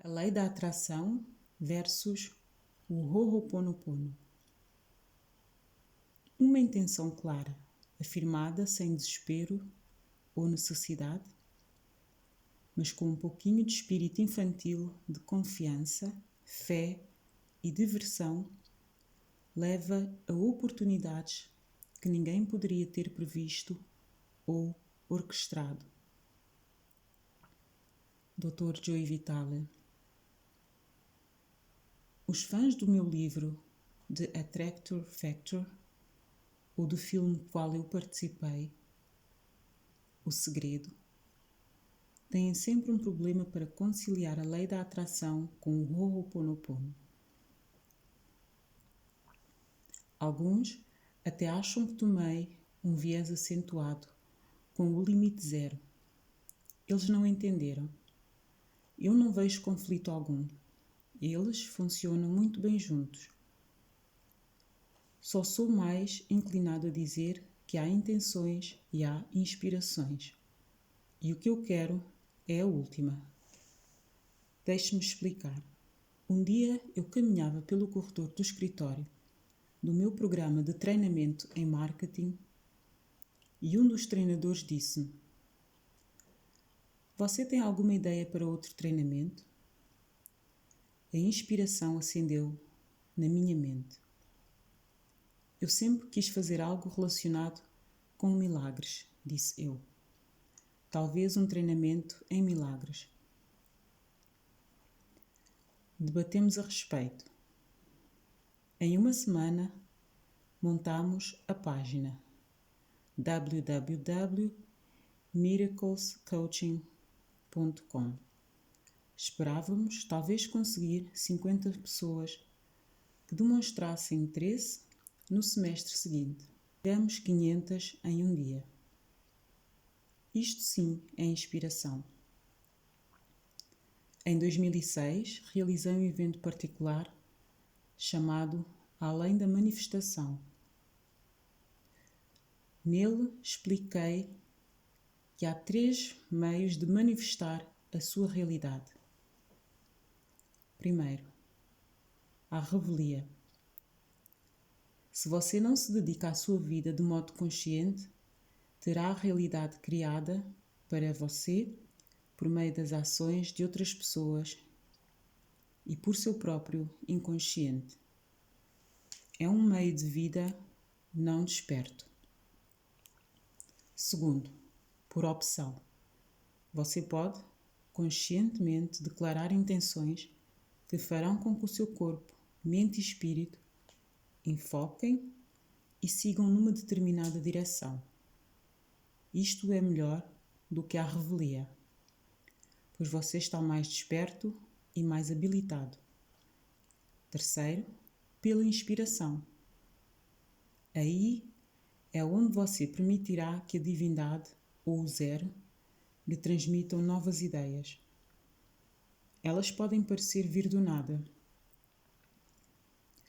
A lei da atração versus o Ho'oponopono. Uma intenção clara, afirmada sem desespero ou necessidade, mas com um pouquinho de espírito infantil de confiança, fé e diversão, leva a oportunidades que ninguém poderia ter previsto ou orquestrado. Dr. Joy Vitale. Os fãs do meu livro The Attractor Factor, ou do filme no qual eu participei, O Segredo, têm sempre um problema para conciliar a lei da atração com o Ho'oponopono. Alguns até acham que tomei um viés acentuado com o limite zero. Eles não entenderam. Eu não vejo conflito algum. Eles funcionam muito bem juntos. Só sou mais inclinado a dizer que há intenções e há inspirações. E o que eu quero é a última. Deixe-me explicar. Um dia eu caminhava pelo corredor do escritório do meu programa de treinamento em marketing e um dos treinadores disse-me: "Você tem alguma ideia para outro treinamento?" A inspiração acendeu na minha mente. Eu sempre quis fazer algo relacionado com milagres, disse eu. Talvez um treinamento em milagres. Debatemos a respeito. Em uma semana, montamos a página www.miraclescoaching.com. Esperávamos talvez conseguir 50 pessoas que demonstrassem interesse no semestre seguinte. Tivemos 500 em um dia. Isto sim é inspiração. Em 2006, realizei um evento particular chamado Além da Manifestação. Nele expliquei que há 3 meios de manifestar a sua realidade. Primeiro, a revelia. Se você não se dedica à sua vida de modo consciente, terá a realidade criada para você por meio das ações de outras pessoas e por seu próprio inconsciente. É um meio de vida não desperto. Segundo, por opção. Você pode conscientemente declarar intenções que farão com que o seu corpo, mente e espírito enfoquem e sigam numa determinada direção. Isto é melhor do que a revelia, pois você está mais desperto e mais habilitado. Terceiro, pela inspiração. Aí é onde você permitirá que a divindade ou o zero lhe transmitam novas ideias. Elas podem parecer vir do nada.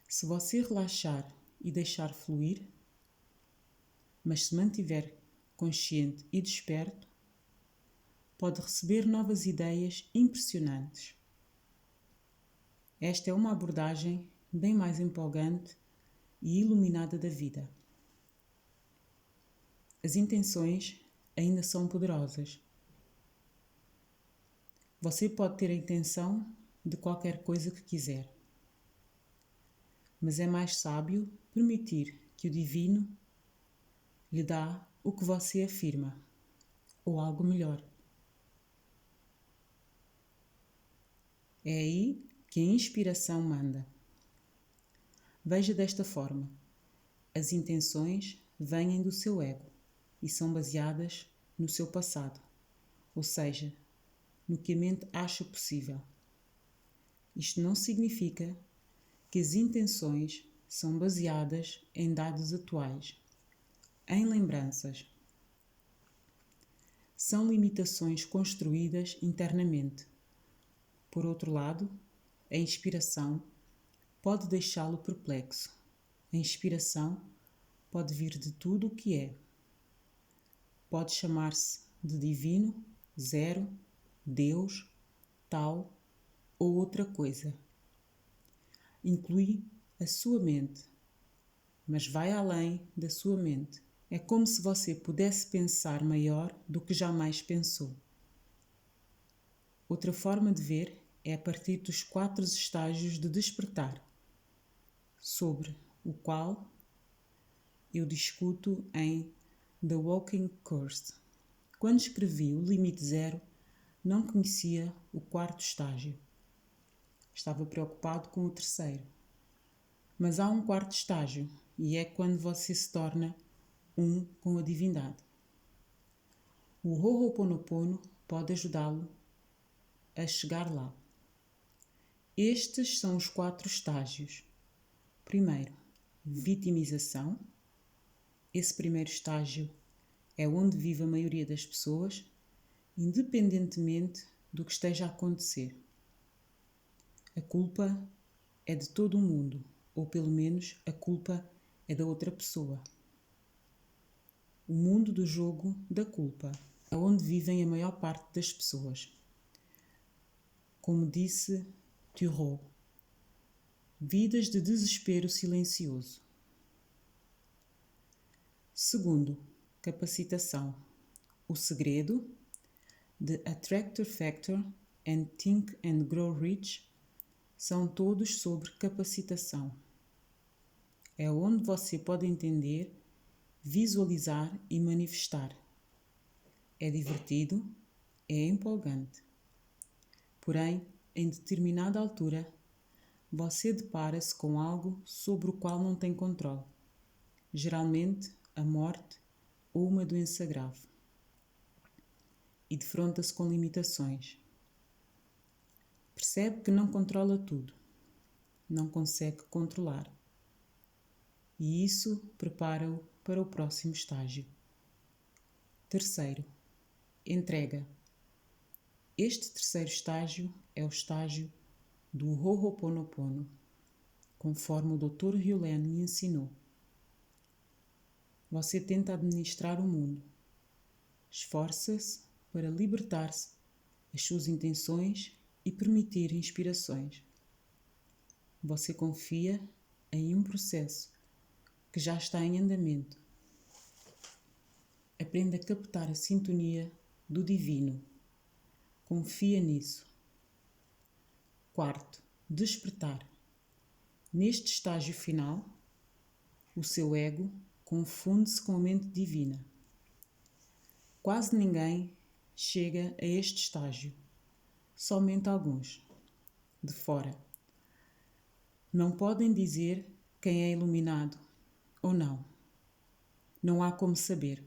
Se você relaxar e deixar fluir, mas se mantiver consciente e desperto, pode receber novas ideias impressionantes. Esta é uma abordagem bem mais empolgante e iluminada da vida. As intenções ainda são poderosas. Você pode ter a intenção de qualquer coisa que quiser, mas é mais sábio permitir que o divino lhe dá o que você afirma, ou algo melhor. É aí que a inspiração manda. Veja desta forma: as intenções vêm do seu ego e são baseadas no seu passado, ou seja, no que a mente acha possível. Isto não significa que as intenções são baseadas em dados atuais, em lembranças. São limitações construídas internamente. Por outro lado, a inspiração pode deixá-lo perplexo. A inspiração pode vir de tudo o que é. Pode chamar-se de divino, zero, Deus, tal ou outra coisa. Inclui a sua mente, mas vai além da sua mente. É como se você pudesse pensar maior do que jamais pensou. Outra forma de ver é a partir dos 4 estágios de despertar, sobre o qual eu discuto em The Walking Course. Quando escrevi o Limite Zero, não conhecia o 4º estágio. Estava preocupado com o 3º. Mas há um 4º estágio, e é quando você se torna um com a divindade. O Ho'oponopono pode ajudá-lo a chegar lá. Estes são os 4 estágios. Primeiro, vitimização. Esse primeiro estágio é onde vive a maioria das pessoas, independentemente do que esteja a acontecer. A culpa é de todo o mundo, ou pelo menos a culpa é da outra pessoa. O mundo do jogo da culpa é onde vivem a maior parte das pessoas. Como disse Thoreau, vidas de desespero silencioso. Segundo, capacitação. O segredo, The Attractor Factor and Think and Grow Rich são todos sobre capacitação. É onde você pode entender, visualizar e manifestar. É divertido, é empolgante. Porém, em determinada altura, você depara-se com algo sobre o qual não tem controle. Geralmente, a morte ou uma doença grave. E defronta-se com limitações. Percebe que não controla tudo. Não consegue controlar. E isso prepara-o para o próximo estágio. Terceiro, entrega. Este terceiro estágio é o estágio do Ho'oponopono, conforme o Dr. Hewlett me ensinou. Você tenta administrar o mundo. Esforça-se para libertar-se das suas intenções e permitir inspirações. Você confia em um processo que já está em andamento. Aprenda a captar a sintonia do divino. Confia nisso. Quarto, despertar. Neste estágio final, o seu ego confunde-se com a mente divina. Quase ninguém chega a este estágio, somente alguns, de fora. Não podem dizer quem é iluminado ou não. Não há como saber.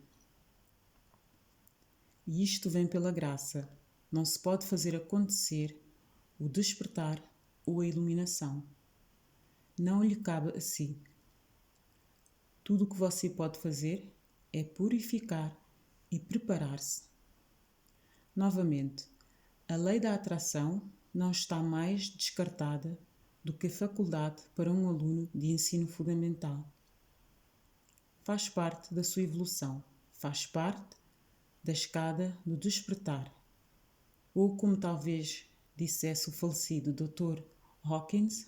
E isto vem pela graça. Não se pode fazer acontecer o despertar ou a iluminação. Não lhe cabe a si. Tudo o que você pode fazer é purificar e preparar-se. Novamente, a lei da atração não está mais descartada do que a faculdade para um aluno de ensino fundamental. Faz parte da sua evolução, faz parte da escada do despertar. Ou como talvez dissesse o falecido Dr. Hawkins,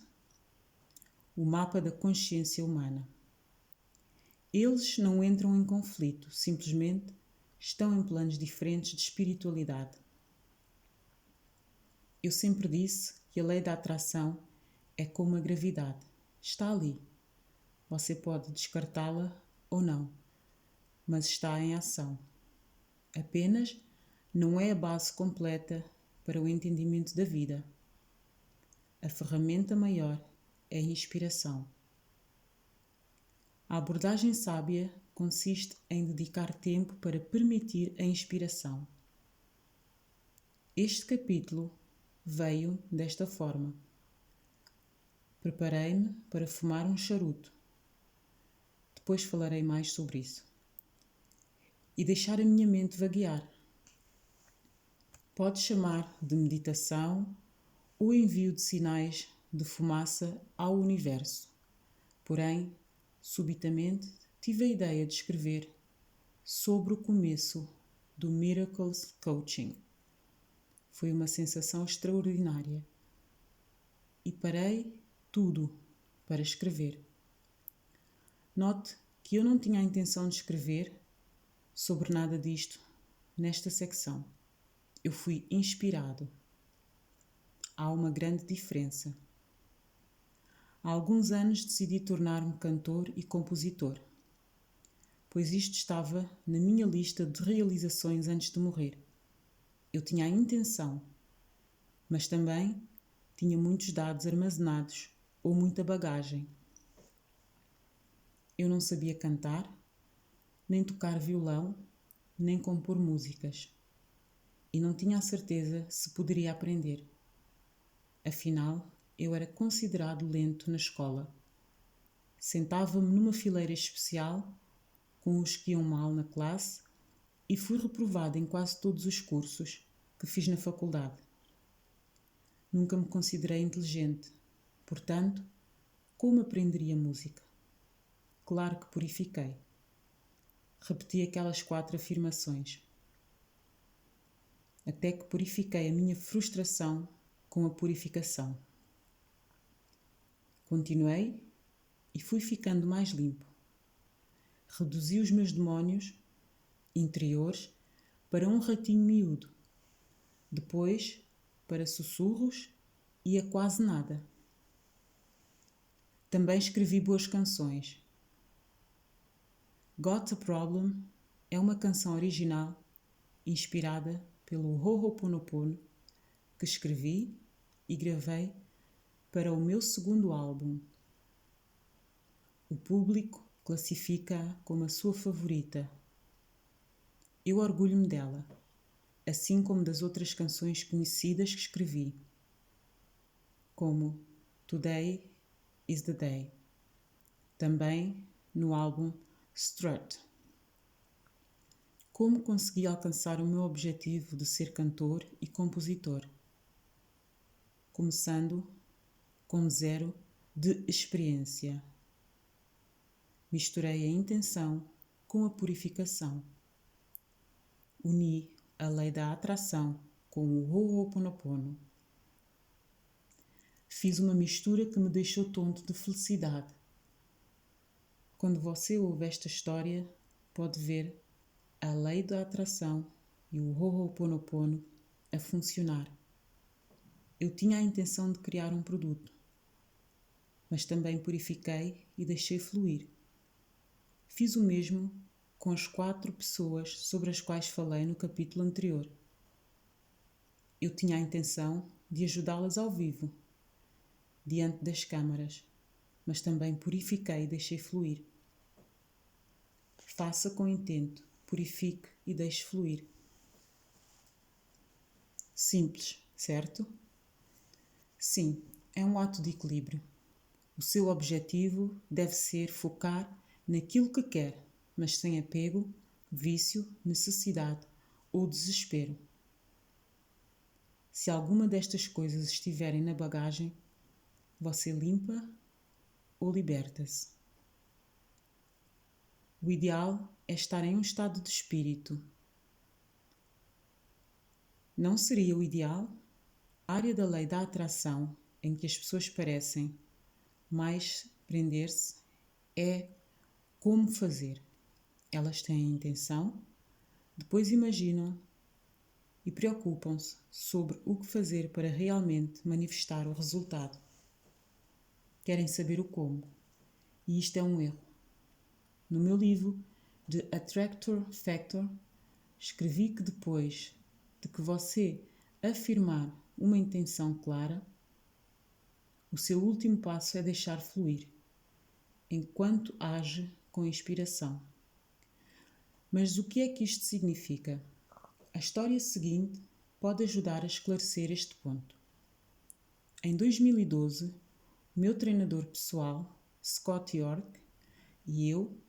o mapa da consciência humana. Eles não entram em conflito, simplesmente estão em planos diferentes de espiritualidade. Eu sempre disse que a lei da atração é como a gravidade. Está ali. Você pode descartá-la ou não, mas está em ação. Apenas não é a base completa para o entendimento da vida. A ferramenta maior é a inspiração. A abordagem sábia consiste em dedicar tempo para permitir a inspiração. Este capítulo veio desta forma. Preparei-me para fumar um charuto. Depois falarei mais sobre isso. E deixar a minha mente vaguear. Pode chamar de meditação ou envio de sinais de fumaça ao universo. Porém, subitamente, tive a ideia de escrever sobre o começo do Miracles Coaching. Foi uma sensação extraordinária. e parei tudo para escrever. Note que eu não tinha a intenção de escrever sobre nada disto nesta secção. Eu fui inspirado. Há uma grande diferença. Há alguns anos decidi tornar-me cantor e compositor, pois isto estava na minha lista de realizações antes de morrer. Eu tinha a intenção, mas também tinha muitos dados armazenados ou muita bagagem. Eu não sabia cantar, nem tocar violão, nem compor músicas. E não tinha a certeza se poderia aprender. Afinal, eu era considerado lento na escola. Sentava-me numa fileira especial com os que iam mal na classe e fui reprovado em quase todos os cursos que fiz na faculdade. Nunca me considerei inteligente, portanto, como aprenderia música? Claro que purifiquei. Repeti aquelas 4 afirmações. Até que purifiquei a minha frustração com a purificação. Continuei e fui ficando mais limpo. Reduzi os meus demónios interiores para um ratinho miúdo, depois para sussurros e a quase nada. Também escrevi boas canções. Got a Problem é uma canção original inspirada pelo Ho'oponopono que escrevi e gravei para o meu segundo álbum. O público classifica-a como a sua favorita. Eu orgulho-me dela, assim como das outras canções conhecidas que escrevi, como Today is the Day, também no álbum Strut. Como consegui alcançar o meu objetivo de ser cantor e compositor? Começando com 0 de experiência. Misturei a intenção com a purificação. Uni a lei da atração com o Ho'oponopono. Fiz uma mistura que me deixou tonto de felicidade. Quando você ouve esta história, pode ver a lei da atração e o Ho'oponopono a funcionar. Eu tinha a intenção de criar um produto, mas também purifiquei e deixei fluir. Fiz o mesmo com as 4 pessoas sobre as quais falei no capítulo anterior. Eu tinha a intenção de ajudá-las ao vivo, diante das câmaras, mas também purifiquei e deixei fluir. Faça com intento, purifique e deixe fluir. Simples, certo? Sim, é um ato de equilíbrio. O seu objetivo deve ser focar naquilo que quer, mas sem apego, vício, necessidade ou desespero. Se alguma destas coisas estiverem na bagagem, você limpa ou liberta-se. O ideal é estar em um estado de espírito. Não seria o ideal? A área da lei da atração em que as pessoas parecem mais prender-se é como fazer. Elas têm a intenção, depois imaginam e preocupam-se sobre o que fazer para realmente manifestar o resultado. Querem saber o como, e isto é um erro. No meu livro The Attractor Factor, escrevi que depois de que você afirmar uma intenção clara, o seu último passo é deixar fluir, enquanto age com inspiração. Mas o que é que isto significa? A história seguinte pode ajudar a esclarecer este ponto. Em 2012, o meu treinador pessoal, Scott York, e eu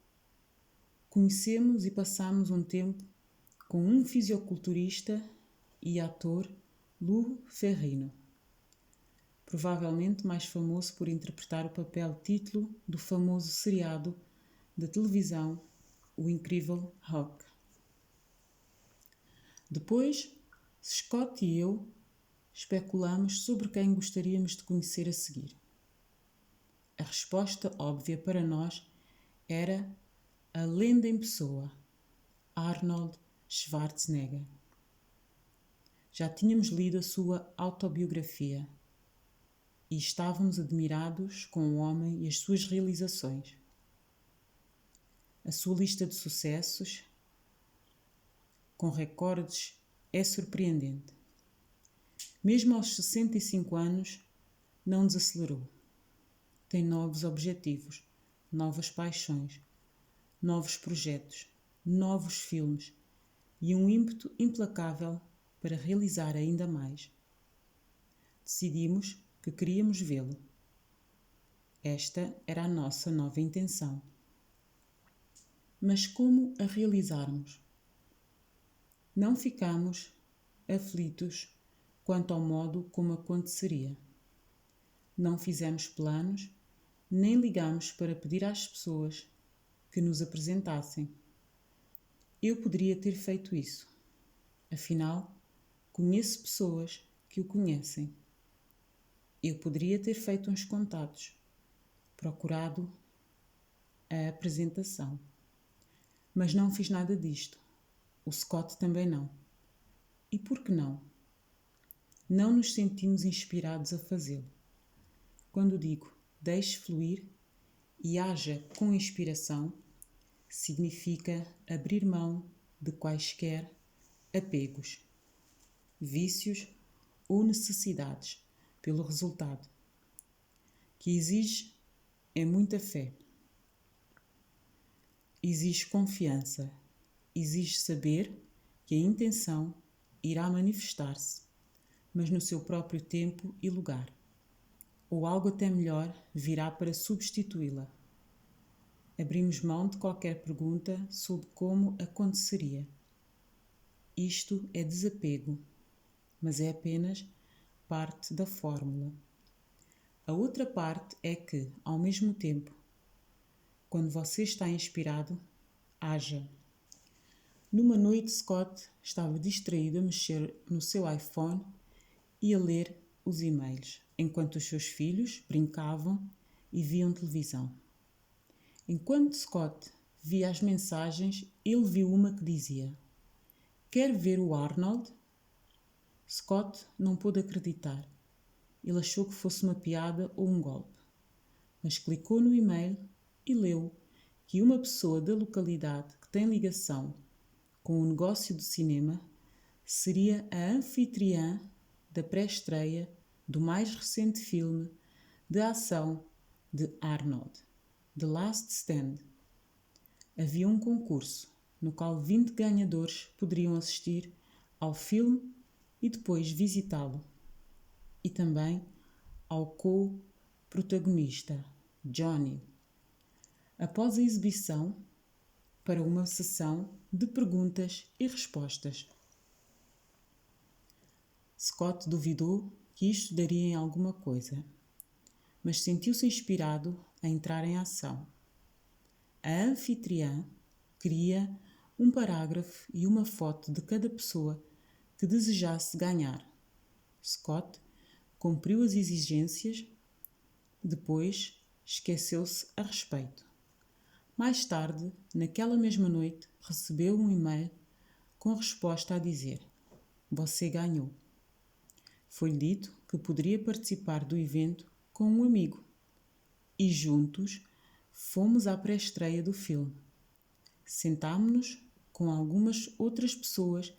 conhecemos e passamos um tempo com um fisiculturista e ator, Lou Ferrigno, provavelmente mais famoso por interpretar o papel título do famoso seriado de televisão O Incrível Hulk. Depois, Scott e eu especulamos sobre quem gostaríamos de conhecer a seguir. A resposta óbvia para nós era a lenda em pessoa, Arnold Schwarzenegger. Já tínhamos lido a sua autobiografia e estávamos admirados com o homem e as suas realizações. A sua lista de sucessos, com recordes, é surpreendente. Mesmo aos 65 anos, não desacelerou. Tem novos objetivos, novas paixões, novos projetos, novos filmes e um ímpeto implacável para realizar ainda mais. Decidimos que queríamos vê-lo. Esta era a nossa nova intenção. Mas como a realizarmos? Não ficamos aflitos quanto ao modo como aconteceria. Não fizemos planos, nem ligamos para pedir às pessoas que nos apresentassem. Eu poderia ter feito isso. Afinal, conheço pessoas que o conhecem. Eu poderia ter feito uns contatos, procurado a apresentação. Mas não fiz nada disto. O Scott também não. E por que não? Não nos sentimos inspirados a fazê-lo. Quando digo deixe fluir e haja com inspiração, significa abrir mão de quaisquer apegos, vícios ou necessidades pelo resultado, que exige é muita fé, exige confiança, exige saber que a intenção irá manifestar-se, mas no seu próprio tempo e lugar, ou algo até melhor virá para substituí-la. Abrimos mão de qualquer pergunta sobre como aconteceria. Isto é desapego, mas é apenas parte da fórmula. A outra parte é que, ao mesmo tempo, quando você está inspirado, haja. Numa noite, Scott estava distraído a mexer no seu iPhone e a ler os e-mails, enquanto os seus filhos brincavam e viam televisão. Enquanto Scott via as mensagens, ele viu uma que dizia: "Quer ver o Arnold?" Scott não pôde acreditar. Ele achou que fosse uma piada ou um golpe, mas clicou no e-mail e leu que uma pessoa da localidade que tem ligação com o negócio de cinema seria a anfitriã da pré-estreia do mais recente filme de ação de Arnold, The Last Stand. Havia um concurso no qual 20 ganhadores poderiam assistir ao filme e depois visitá-lo, e também ao co-protagonista, Johnny. Após a exibição, para uma sessão de perguntas e respostas. Scott duvidou que isto daria em alguma coisa, mas sentiu-se inspirado a entrar em ação. A anfitriã queria um parágrafo e uma foto de cada pessoa que desejasse ganhar. Scott cumpriu as exigências, depois esqueceu-se a respeito. Mais tarde, naquela mesma noite, recebeu um e-mail com resposta a dizer: "Você ganhou." Foi-lhe dito que poderia participar do evento com um amigo e juntos fomos à pré-estreia do filme. Sentámo-nos com algumas outras pessoas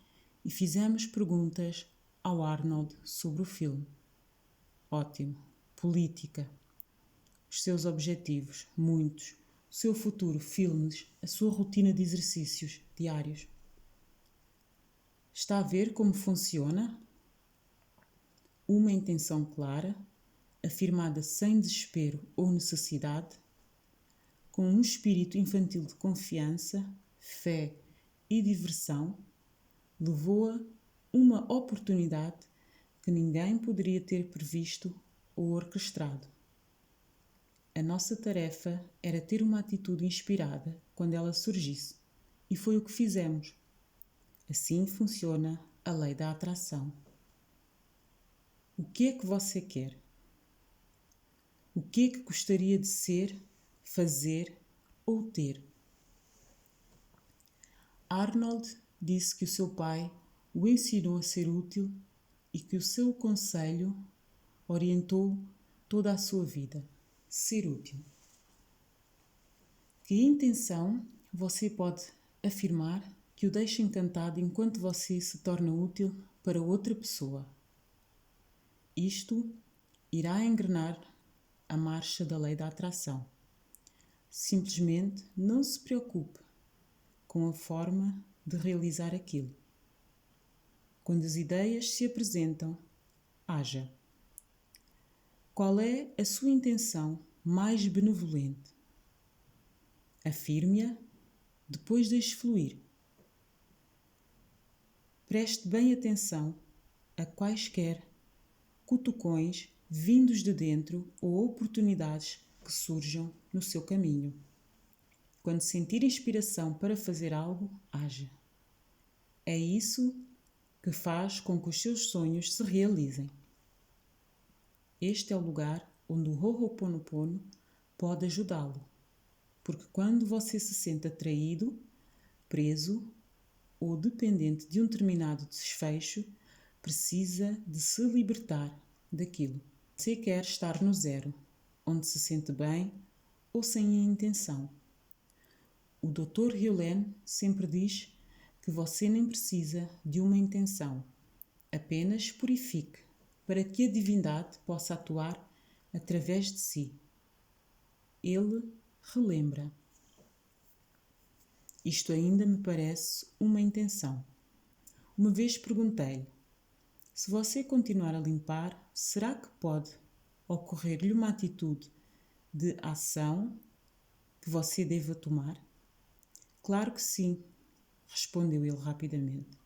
e fizemos perguntas ao Arnold sobre o filme. Ótimo. Política. Os seus objetivos, muitos. O seu futuro, filmes, a sua rotina de exercícios diários. Está a ver como funciona? Uma intenção clara, afirmada sem desespero ou necessidade, com um espírito infantil de confiança, fé e diversão, levou-a uma oportunidade que ninguém poderia ter previsto ou orquestrado. A nossa tarefa era ter uma atitude inspirada quando ela surgisse, e foi o que fizemos. Assim funciona a lei da atração. que é que você quer? O que é que gostaria de ser, fazer ou ter? Arnold disse que o seu pai o ensinou a ser útil e que o seu conselho orientou toda a sua vida. Ser útil. Que intenção você pode afirmar que o deixa encantado enquanto você se torna útil para outra pessoa? Isto irá engrenar a marcha da lei da atração. Simplesmente não se preocupe com a forma de realizar aquilo. Quando as ideias se apresentam, haja. Qual é a sua intenção mais benevolente? Afirme-a, depois deixe fluir. Preste bem atenção a quaisquer cutucões vindos de dentro ou oportunidades que surjam no seu caminho. Quando sentir inspiração para fazer algo, haja. É isso que faz com que os seus sonhos se realizem. Este é o lugar onde o Ho'oponopono pode ajudá-lo, porque quando você se sente atraído, preso ou dependente de um determinado desfecho, precisa de se libertar daquilo. Você quer estar no zero, onde se sente bem ou sem a intenção. O Dr. Hewlett sempre diz que você nem precisa de uma intenção. Apenas purifique para que a divindade possa atuar através de si. Ele relembra. Isto ainda me parece uma intenção. Uma vez perguntei-lhe: se você continuar a limpar, será que pode ocorrer-lhe uma atitude de ação que você deva tomar? Claro que sim, respondeu ele rapidamente.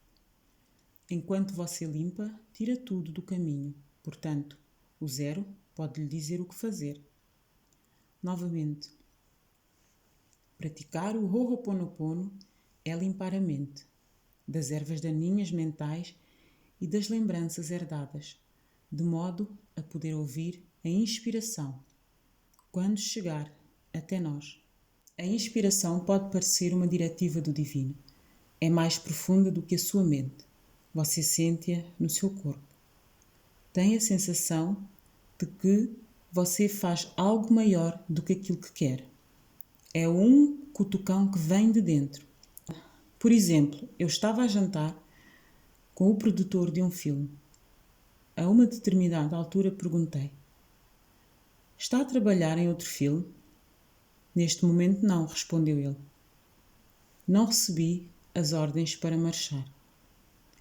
Enquanto você limpa, tira tudo do caminho. Portanto, o zero pode lhe dizer o que fazer. Novamente, praticar o Ho'oponopono é limpar a mente das ervas daninhas mentais e das lembranças herdadas, de modo a poder ouvir a inspiração quando chegar até nós. A inspiração pode parecer uma diretiva do divino. É mais profunda do que a sua mente. Você sente-a no seu corpo. Tem a sensação de que você faz algo maior do que aquilo que quer. É um cutucão que vem de dentro. Por exemplo, eu estava a jantar com o produtor de um filme. A uma determinada altura perguntei: está a trabalhar em outro filme? Neste momento não, respondeu ele. Não recebi as ordens para marchar.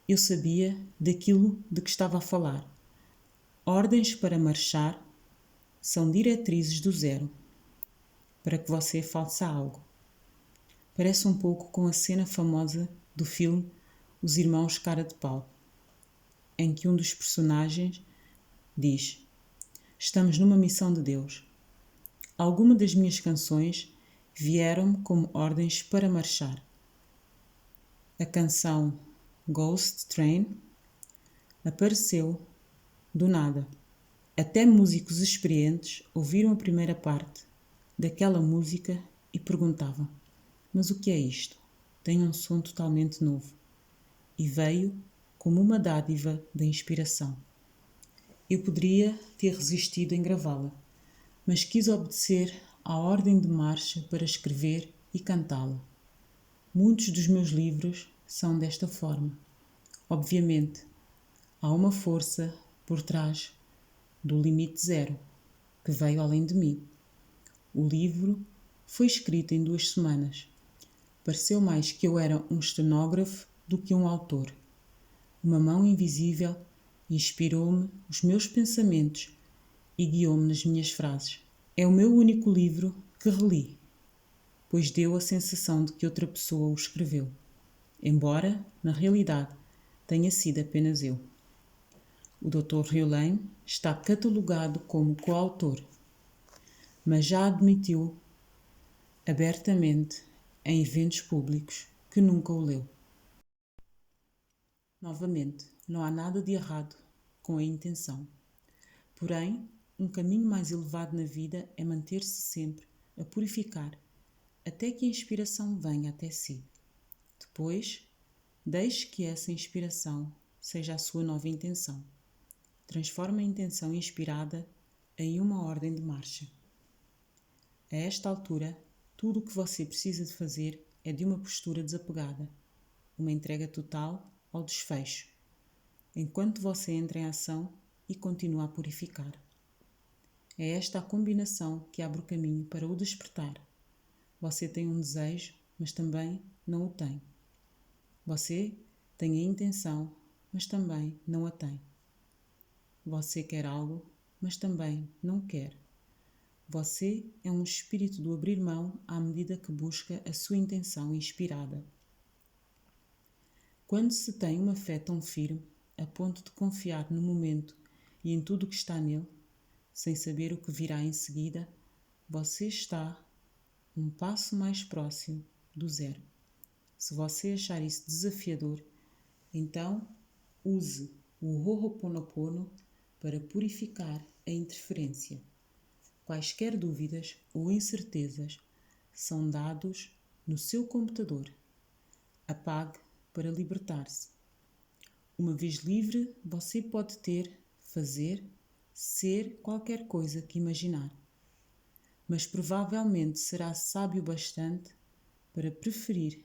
Eu sabia daquilo de que estava a falar. Ordens para marchar são diretrizes do zero, para que você faça algo. Parece um pouco com a cena famosa do filme Os Irmãos Cara de Pau, em que um dos personagens diz: estamos numa missão de Deus. Algumas das minhas canções vieram-me como ordens para marchar. A canção Ghost Train apareceu do nada. Até músicos experientes ouviram a primeira parte daquela música e perguntavam: mas o que é isto? Tem um som totalmente novo. E veio como uma dádiva da inspiração. Eu poderia ter resistido em gravá-la, mas quis obedecer à ordem de marcha para escrever e cantá-la. Muitos dos meus livros são desta forma. Obviamente, há uma força por trás do limite zero, que veio além de mim. O livro foi escrito em 2 semanas. Pareceu mais que eu era um estenógrafo do que um autor. Uma mão invisível inspirou-me os meus pensamentos e guiou-me nas minhas frases. É o meu único livro que reli, pois deu a sensação de que outra pessoa o escreveu, embora, na realidade, tenha sido apenas eu. O Dr. Hewlett está catalogado como coautor, mas já admitiu abertamente em eventos públicos que nunca o leu. Novamente, não há nada de errado com a intenção. Porém, um caminho mais elevado na vida é manter-se sempre a purificar, até que a inspiração venha até si. Depois, deixe que essa inspiração seja a sua nova intenção. Transforme a intenção inspirada em uma ordem de marcha. A esta altura, tudo o que você precisa de fazer é de uma postura desapegada, uma entrega total ao desfecho, enquanto você entra em ação e continua a purificar. É esta a combinação que abre o caminho para o despertar. Você tem um desejo, mas também não o tem. Você tem a intenção, mas também não a tem. Você quer algo, mas também não quer. Você é um espírito do abrir mão à medida que busca a sua intenção inspirada. Quando se tem uma fé tão firme, a ponto de confiar no momento e em tudo o que está nele, sem saber o que virá em seguida, você está um passo mais próximo do zero. Se você achar isso desafiador, então use o Ho'oponopono para purificar a interferência. Quaisquer dúvidas ou incertezas são dados no seu computador. Apague para libertar-se. Uma vez livre, você pode ter, fazer, ser qualquer coisa que imaginar. Mas provavelmente será sábio bastante para preferir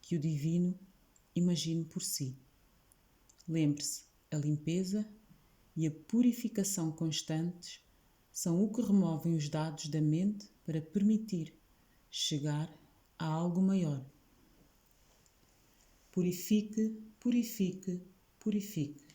que o divino imagine por si. Lembre-se, a limpeza e a purificação constantes são o que removem os dados da mente para permitir chegar a algo maior. Purifique, purifique, purifique.